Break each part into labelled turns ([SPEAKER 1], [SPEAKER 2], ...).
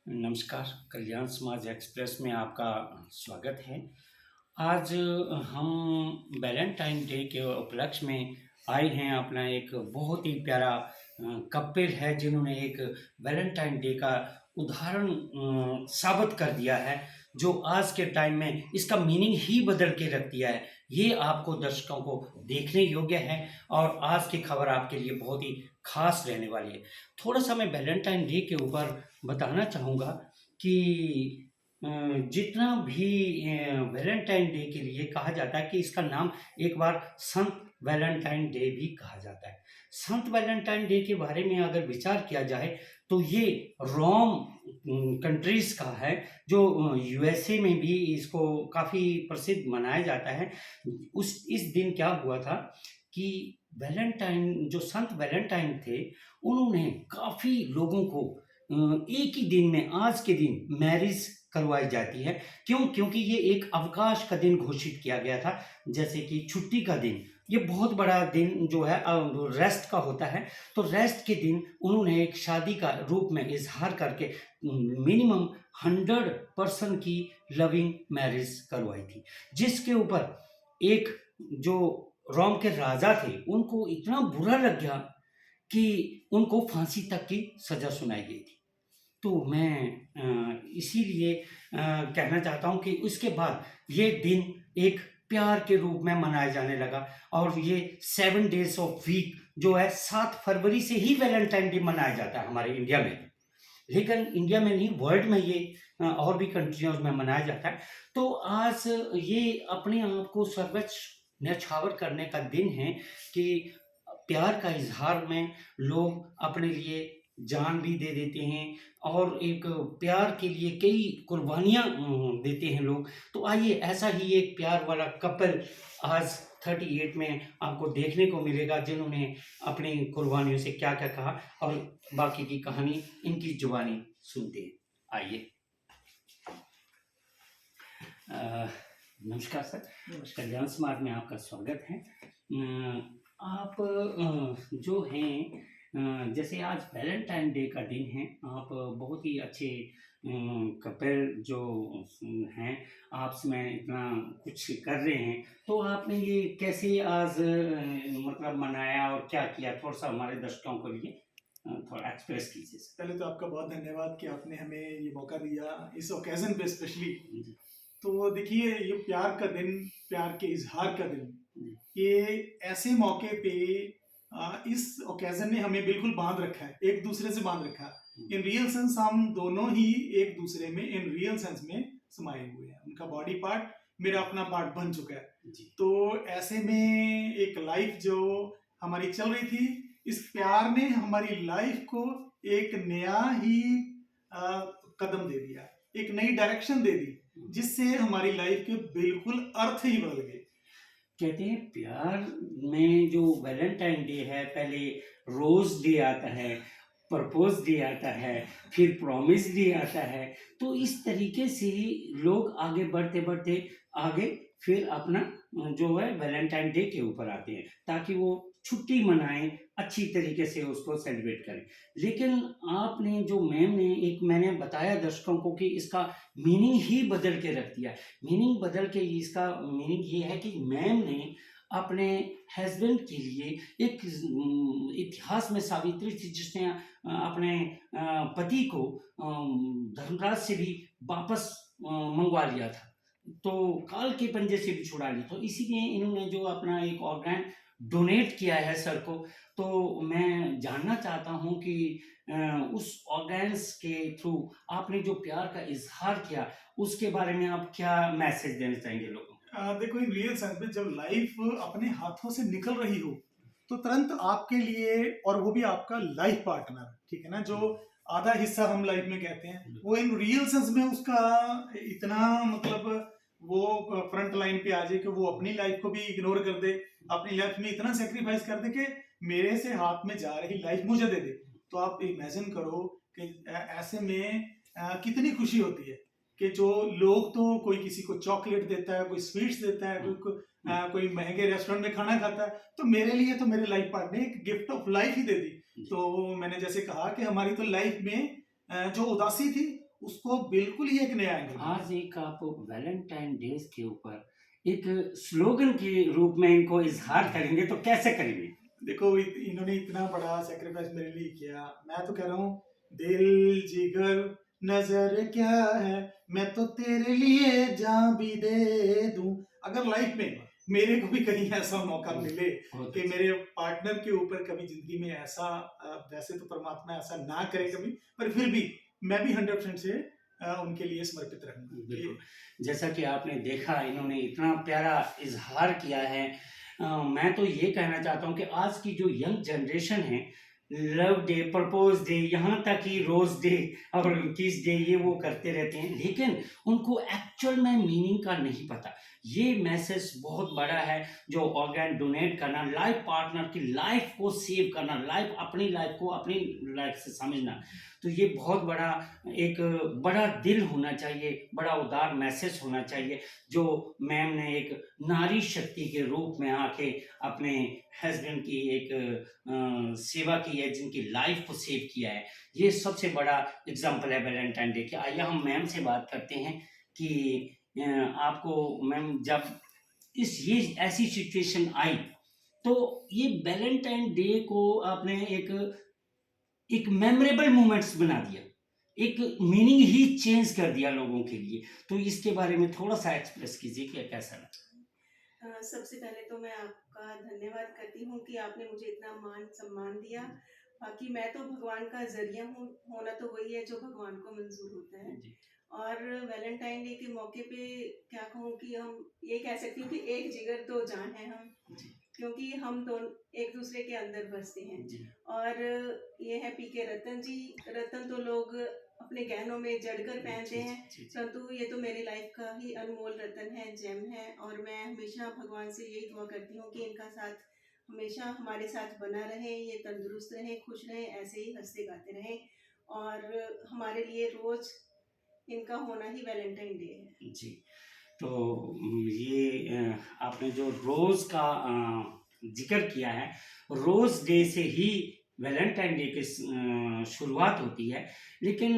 [SPEAKER 1] नमस्कार, कल्याण समाज एक्सप्रेस में आपका स्वागत है। आज हम वैलेंटाइन डे के उपलक्ष्य में आए हैं। अपना एक बहुत ही प्यारा कपल है जिन्होंने एक वैलेंटाइन डे का उदाहरण साबित कर दिया है, जो आज के टाइम में इसका मीनिंग ही बदल के रख दिया है। ये आपको दर्शकों को देखने योग्य है और आज की खबर आपके लिए बहुत ही खास रहने वाली है। थोड़ा सा मैं वैलेंटाइन डे के ऊपर बताना चाहूँगा कि जितना भी वैलेंटाइन डे के लिए कहा जाता है कि इसका नाम एक बार संत वैलेंटाइन डे भी कहा जाता है। संत वैलेंटाइन डे के बारे में अगर विचार किया जाए तो ये रोम कंट्रीज का है, जो यूएसए में भी इसको काफ़ी प्रसिद्ध मनाया जाता है। इस दिन क्या हुआ था कि वैलेंटाइन जो संत वैलेंटाइन थे, उन्होंने काफ़ी लोगों को एक ही दिन में आज के दिन मैरिज करवाई जाती है। क्यों? क्योंकि ये एक अवकाश का दिन घोषित किया गया था, जैसे कि छुट्टी का दिन। ये बहुत बड़ा दिन जो है रेस्ट का होता है, तो रेस्ट के दिन उन्होंने एक शादी का रूप में इज़हार करके मिनिमम 100% की लविंग मैरिज करवाई थी, जिसके ऊपर एक जो रोम के राजा थे, उनको इतना बुरा लग गया कि उनको फांसी तक की सज़ा सुनाई गई थी। तो मैं इसीलिए कहना चाहता हूँ कि उसके बाद ये दिन एक प्यार के रूप में मनाया जाने लगा और ये 7 डेज़ ऑफ वीक जो है 7 फरवरी से ही वैलेंटाइन डे मनाया जाता है हमारे इंडिया में। लेकिन इंडिया में नहीं, वर्ल्ड में ये और भी कंट्रियों में मनाया जाता है। तो आज ये अपने आप को सर्वोच्च न्यौछावर करने का दिन है कि प्यार का इज़हार में लोग अपने लिए जान भी दे देते हैं और एक प्यार के लिए कई कुर्बानियाँ देते हैं लोग। तो आइए ऐसा ही एक प्यार वाला कपल आज 38 में आपको देखने को मिलेगा, जिन्होंने अपनी कुर्बानियों से क्या-क्या कहा और बाकी की कहानी इनकी ज़ुबानी सुनते हैं। आइए। अ, नमस्कार सर, कल्याण समाज में आपका स्वागत है। आप जो हैं जैसे आज वैलेंटाइन डे का दिन है, आप बहुत ही अच्छे कपल जो हैं, आपस में इतना कुछ कर रहे हैं, तो आपने ये कैसे आज मतलब मनाया और क्या किया? थोड़ा-सा हमारे दर्शकों के लिए थोड़ा एक्सप्रेस कीजिए सर।
[SPEAKER 2] पहले तो आपका बहुत धन्यवाद कि आपने हमें ये मौका दिया इस ओकेज़न पे स्पेशली।
[SPEAKER 1] जी,
[SPEAKER 2] तो देखिए, ये प्यार का दिन, प्यार के इज़हार का दिन,
[SPEAKER 1] जी,
[SPEAKER 2] ये ऐसे मौके पे इस ओकेज़न ने हमें बिल्कुल बाँध रखा है, एक दूसरे से बाँध रखा है। इन रियल सेंस हम दोनों ही एक दूसरे में इन रियल सेंस में समाये हुए हैं। उनका बॉडी पार्ट मेरा अपना पार्ट बन चुका है।
[SPEAKER 1] जी।
[SPEAKER 2] तो ऐसे में एक लाइफ जो हमारी चल रही थी, इस प्यार ने हमारी लाइफ को एक नया ही कदम दे दिया, एक नई डायरेक्शन दे दी, जिससे हमारी लाइफ के बिल्कुल अर्थ ही बदल गए।
[SPEAKER 1] कहते हैं प्यार में जो वैलेंटाइन डे है, पहले रोज डे आता है, प्रपोज डे आता है, फिर प्रॉमिस डे आता है। तो इस तरीके से ही लोग आगे बढ़ते बढ़ते आगे फिर अपना जो है वैलेंटाइन डे के ऊपर आते हैं, ताकि वो छुट्टी मनाएं, अच्छी तरीके से उसको सेलिब्रेट करें। लेकिन आपने जो मैंने बताया दर्शकों को कि इसका मीनिंग ही बदल के रख दिया। मीनिंग बदल के इसका मीनिंग ये है कि मैम ने अपने हस्बैंड के लिए एक इतिहास में सावित्री थी, जिसने अपने पति को धर्मराज से भी वापस मंगवा लिया था, तो काल के पंजे से भी छुड़ा लिया। तो इसीलिए इन्होंने जो अपना एक ऑर्गन डोनेट किया है सर को। तो मैं जानना चाहता हूँ कि उस ऑर्गन्स के थ्रू आपने जो प्यार का इज़हार किया, उसके बारे में आप क्या मैसेज देना चाहेंगे लोगों को?
[SPEAKER 2] देखो, इन रियल सेंस में जब लाइफ अपने हाथों से निकल रही हो, तो तुरंत आपके लिए, और वो भी आपका लाइफ पार्टनर, ठीक है ना, जो आधा हिस्सा हम लाइफ में कहते हैं, वो इन रियल सेंस में उसका इतना मतलब वो फ्रंट लाइन पे आ जाए कि वो अपनी लाइफ को भी इग्नोर कर दे, अपनी लाइफ में इतना सेक्रीफाइस कर दे कि मेरे से हाथ में जा रही लाइफ मुझे दे दे। तो आप इमेजिन करो कि ऐसे में कितनी खुशी होती है कि जो लोग तो कोई किसी को चॉकलेट देता है, कोई स्वीट्स देता है, कोई महंगे रेस्टोरेंट में खाना खाता है, तो मेरे लिए तो मेरे लाइफ पार्टनर ने एक गिफ्ट ऑफ लाइफ ही दे दी। तो मैंने जैसे कहा कि हमारी तो लाइफ में जो उदासी थी, उसको बिल्कुल ही एक नया एंगल मिलेगा।
[SPEAKER 1] आज एक आप वैलेंटाइन डेज के ऊपर एक स्लोगन के रूप में इनको इजहार करेंगे तो कैसे करेंगे?
[SPEAKER 2] देखो इन्होंने इतना बड़ा सेक्रीफाइस मेरे लिए किया, मैं तो कह रहा हूँ दिल जिगर नजर क्या है, मैं तो तेरे लिए जान भी दे दूं। अगर लाइफ में मेरे को भी कहीं ऐसा मौका मिले
[SPEAKER 1] बहुत
[SPEAKER 2] कि
[SPEAKER 1] अच्छा।
[SPEAKER 2] मेरे पार्टनर के ऊपर कभी जिंदगी में ऐसा वैसे तो परमात्मा ऐसा ना करे कभी, पर फिर भी मैं भी 100% से उनके लिए समर्पित रहूंगा कि
[SPEAKER 1] बिल्कुल, जैसा कि आपने देखा इन्होंने इतना प्यारा इज़हार किया है। मैं तो ये कहना चाहता हूँ कि आज की जो यंग जनरेशन है, लव डे, प्रपोज़ डे, यहाँ तक कि रोज़ डे और किस डे ये वो करते रहते हैं, लेकिन उनको एक्चुअल में मीनिंग का नहीं पता। ये मैसेज बहुत बड़ा है, जो ऑर्गन डोनेट करना, लाइफ पार्टनर की लाइफ को सेव करना, लाइफ अपनी लाइफ को अपनी लाइफ से समझना, तो ये बहुत बड़ा एक बड़ा दिल होना चाहिए, बड़ा उदार मैसेज होना चाहिए, जो मैम ने एक नारी शक्ति के रूप में आके अपने हस्बैंड की एक सेवा की है, जिनकी लाइफ को सेव किया है। ये सबसे बड़ा एग्जाम्पल है वैलेंटाइन डे की। आइए हम मैम से बात करते हैं कि आपको मैम जब ये ऐसी सिचुएशन आई, तो ये वैलेंटाइन डे को आपने एक मेमोरेबल मोमेंट्स बना दिया, एक मीनिंग ही चेंज कर दिया लोगों के लिए। तो इसके बारे में थोड़ा-सा एक्सप्रेस कीजिए कि कैसा लगा?
[SPEAKER 3] सबसे पहले तो मैं आपका धन्यवाद करती हूँ कि आपने मुझे इतना मान-सम्मान दिया। बाकी मैं तो भगवान का ज़रिया हूँ, होना तो वही है जो भगवान को मंज़ूर होता है।
[SPEAKER 1] जी,
[SPEAKER 3] और वैलेंटाइन डे के मौके पे क्या कहूँ कि हम ये कह सकती हूँ कि एक जिगर दो जान हैं हम,
[SPEAKER 1] जी,
[SPEAKER 3] क्योंकि हम दोनों एक-दूसरे के अंदर बसते हैं।
[SPEAKER 1] जी,
[SPEAKER 3] और ये है पीके रतन जी। रतन तो लोग अपने गहनों में जड़कर पहनते
[SPEAKER 1] जी,
[SPEAKER 3] हैं,
[SPEAKER 1] जी, जी,
[SPEAKER 3] परंतु ये तो मेरी लाइफ का ही अनमोल रतन है, जेम है। और मैं हमेशा भगवान से यही दुआ करती हूँ कि इनका साथ हमेशा हमारे साथ बना रहे, ये तंदुरुस्त रहें, खुश रहें, ऐसे ही हँसते गाते रहें। और हमारे लिए रोज़ इनका होना ही वैलेंटाइन डे है।
[SPEAKER 1] जी। तो ये आपने जो रोज़ का ज़िक्र किया है, रोज़ डे से ही वैलेंटाइन डे की शुरुआत होती है। लेकिन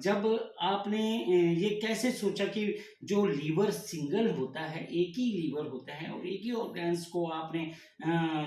[SPEAKER 1] जब आपने ये कैसे सोचा कि जो लीवर सिंगल होता है, एक ही लीवर होता है और एक ही ऑर्गन्स को आपने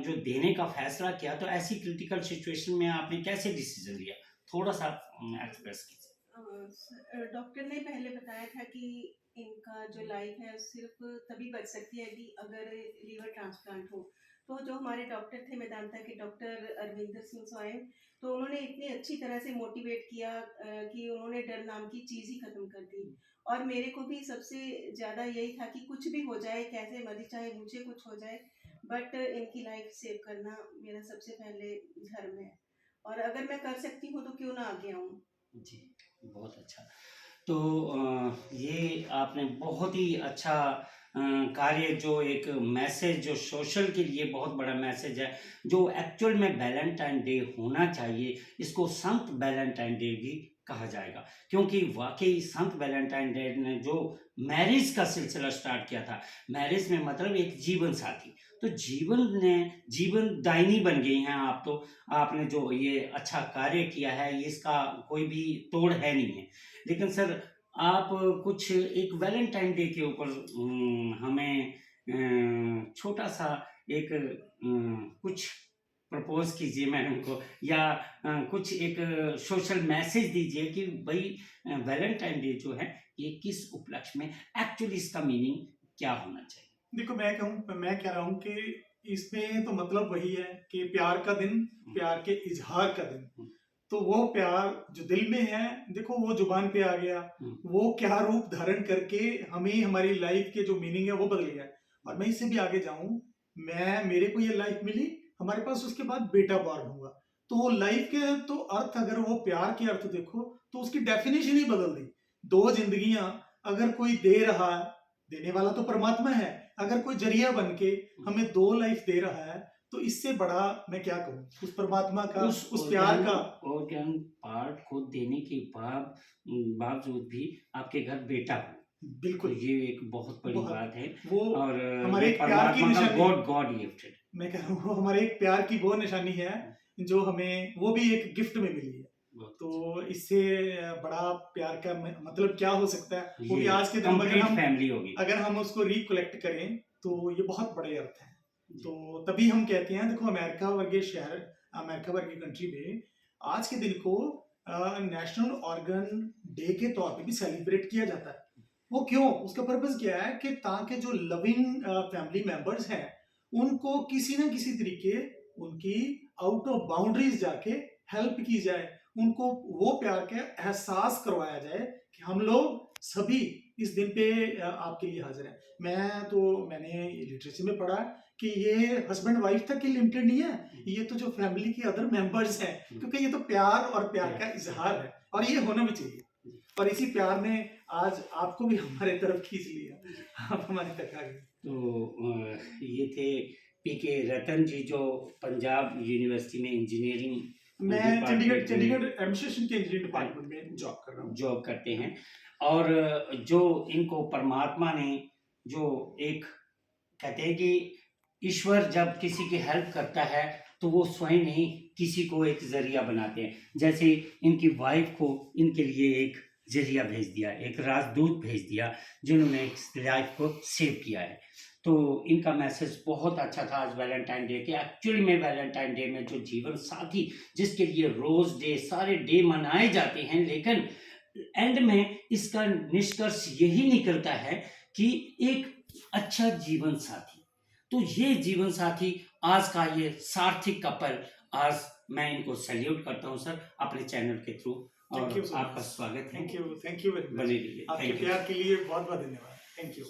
[SPEAKER 1] जो देने का फैसला किया, तो ऐसी क्रिटिकल सिचुएशन में आपने कैसे डिसीज़न लिया? थोड़ा-सा एक्सप्रेस कीजिए।
[SPEAKER 3] डॉक्टर ने पहले बताया था कि इनका जो लाइफ है सिर्फ तभी बच सकती है कि अगर लीवर ट्रांसप्लांट हो। तो जो हमारे डॉक्टर थे मेदांता के डॉक्टर अरविंदर सिंह सोएन, तो उन्होंने इतनी अच्छी तरह से मोटिवेट किया कि उन्होंने डर नाम की चीज़ ही ख़त्म कर दी। और मेरे को भी सबसे ज़्यादा यही था कि कुछ भी हो जाए, कैसे मर्ज़ी, चाहे मुझे कुछ हो जाए, बट इनकी लाइफ सेव करना मेरा सबसे पहले धर्म है। और अगर मैं कर सकती हूँ तो क्यों ना आगे आऊँ।
[SPEAKER 1] जी, बहुत अच्छा। तो ये आपने बहुत ही अच्छा कार्य, जो एक मैसेज जो सोशल के लिए बहुत बड़ा मैसेज है, जो एक्चुअल में वैलेंटाइन डे होना चाहिए, इसको संत वैलेंटाइन डे भी कहा जाएगा। क्योंकि वाक़ई संत वैलेंटाइन डे ने जो मैरिज का सिलसिला स्टार्ट किया था, मैरिज में मतलब एक जीवन साथी, तो जीवनदायिनी बन गई हैं आप तो। आपने जो ये अच्छा कार्य किया है, इसका कोई भी तोड़ है नहीं है। लेकिन सर, आप कुछ एक वैलेंटाइन डे के ऊपर हमें छोटा-सा एक कुछ प्रपोज़ कीजिए मैडम को, या कुछ एक सोशल मैसेज दीजिए कि भई वैलेंटाइन डे जो है, ये किस उपलक्ष्य में एक्चुअली इसका मीनिंग क्या होना चाहिए?
[SPEAKER 2] देखो मैं कह रहा हूँ कि इसमें तो मतलब वही है कि प्यार का दिन, प्यार के इजहार का दिन।
[SPEAKER 1] हुँ,
[SPEAKER 2] तो वो प्यार जो दिल में है, देखो वो जुबान पे आ गया,
[SPEAKER 1] हुँ,
[SPEAKER 2] वो क्या रूप धारण करके हमें हमारी लाइफ के जो मीनिंग है वो बदल गया। और मैं इससे भी आगे जाऊं, मैं मेरे को ये लाइफ मिली, हमारे पास उसके बाद बेटा बॉर्न हुआ, तो वो लाइफ के तो अर्थ, अगर वो प्यार के अर्थ देखो तो उसकी डेफिनेशन ही बदल दी। दो जिंदगियां अगर कोई दे रहा है, देने वाला तो परमात्मा है, अगर कोई जरिया बन के हमें दो लाइफ दे रहा है, तो इससे बड़ा मैं क्या कहूँ उस परमात्मा का, उस प्यार का।
[SPEAKER 1] ऑर्गन पार्ट को देने के बावजूद भी आपके घर बेटा हो, तो
[SPEAKER 2] बिल्कुल,
[SPEAKER 1] ये एक बहुत बड़ी
[SPEAKER 2] बहुत
[SPEAKER 1] बात है।
[SPEAKER 2] वो
[SPEAKER 1] और
[SPEAKER 2] हमारे
[SPEAKER 1] ये
[SPEAKER 2] एक प्यार की
[SPEAKER 1] परमात्मा का
[SPEAKER 2] निशानी,
[SPEAKER 1] गॉड गिफ्टेड।
[SPEAKER 2] मैं कह रहा हूँ वो हमारे एक प्यार की वो निशानी है जो हमें वो भी एक गिफ्ट में मिली है।
[SPEAKER 1] बहुत
[SPEAKER 2] तो इससे बड़ा प्यार का मतलब क्या हो सकता है, वो भी
[SPEAKER 1] ये
[SPEAKER 2] आज के दिन में
[SPEAKER 1] कंप्लीट फैमिली होगी।
[SPEAKER 2] अगर हम उसको रिकलेक्ट करें तो ये बहुत बड़े अर्थ हैं। तो तभी हम कहते हैं, देखो अमेरिका वर्गीय शहर, अमेरिका वर्गीय कंट्री में आज के दिन को नेशनल ऑर्गन डे के तौर पे भी सेलिब्रेट किया जाता है। वो क्यों, उसका पर्पस क्या है कि ताकि जो लविंग फैमिली मेंबर्स हैं उनको किसी ना किसी तरीके उनकी आउट ऑफ बाउंड्रीज जाके हेल्प की जाए, उनको वो प्यार का एहसास करवाया जाए कि हम लोग सभी इस दिन पे आपके लिए हाजिर हैं। मैंने लिटरेचर में पढ़ा कि ये हस्बैंड वाइफ तक ही लिमिटेड नहीं है, ये तो जो फैमिली के अदर मेंबर्स हैं, क्योंकि ये तो प्यार और प्यार का इजहार है और ये होना भी चाहिए। और इसी प्यार ने आज आपको भी हमारे तरफ खींच लिया, आप हमारे तक आ गए।
[SPEAKER 1] तो ये थे पीके रतन जी, जो पंजाब यूनिवर्सिटी में इंजीनियरिंग
[SPEAKER 2] मैं
[SPEAKER 1] डिपार्टमेंट
[SPEAKER 2] चंडीगढ़ एडमिनिस्ट्रेशन के इंजीनियरिंग डिपार्टमेंट में जॉब कर रहा हूँ।
[SPEAKER 1] जॉब करते हैं। और जो इनको परमात्मा ने जो एक कहते हैं कि ईश्वर जब किसी की हेल्प करता है तो वो स्वयं ही किसी को एक जरिया बनाते हैं। जैसे इनकी वाइफ को इनके लिए एक जरिया भेज दिया, एक राजदूत भेज दिया, जिन्होंने लाइफ को सेव किया है। तो इनका मैसेज बहुत अच्छा था आज वैलेंटाइन डे के। एक्चुअली में वैलेंटाइन डे में जो जीवन साथी जिसके लिए रोज डे सारे डे मनाए जाते हैं, लेकिन एंड में इसका निष्कर्ष यही निकलता है कि एक अच्छा जीवन साथी। तो ये जीवन साथी आज का ये सार्थक कपल, आज मैं इनको सैल्यूट करता हूं सर अपने चैनल के थ्रू। और आपका स्वागत है।
[SPEAKER 2] Thank you very much.
[SPEAKER 1] बने रहिए।
[SPEAKER 2] आपके प्यार के लिए बहुत बहुत धन्यवाद। Thank you.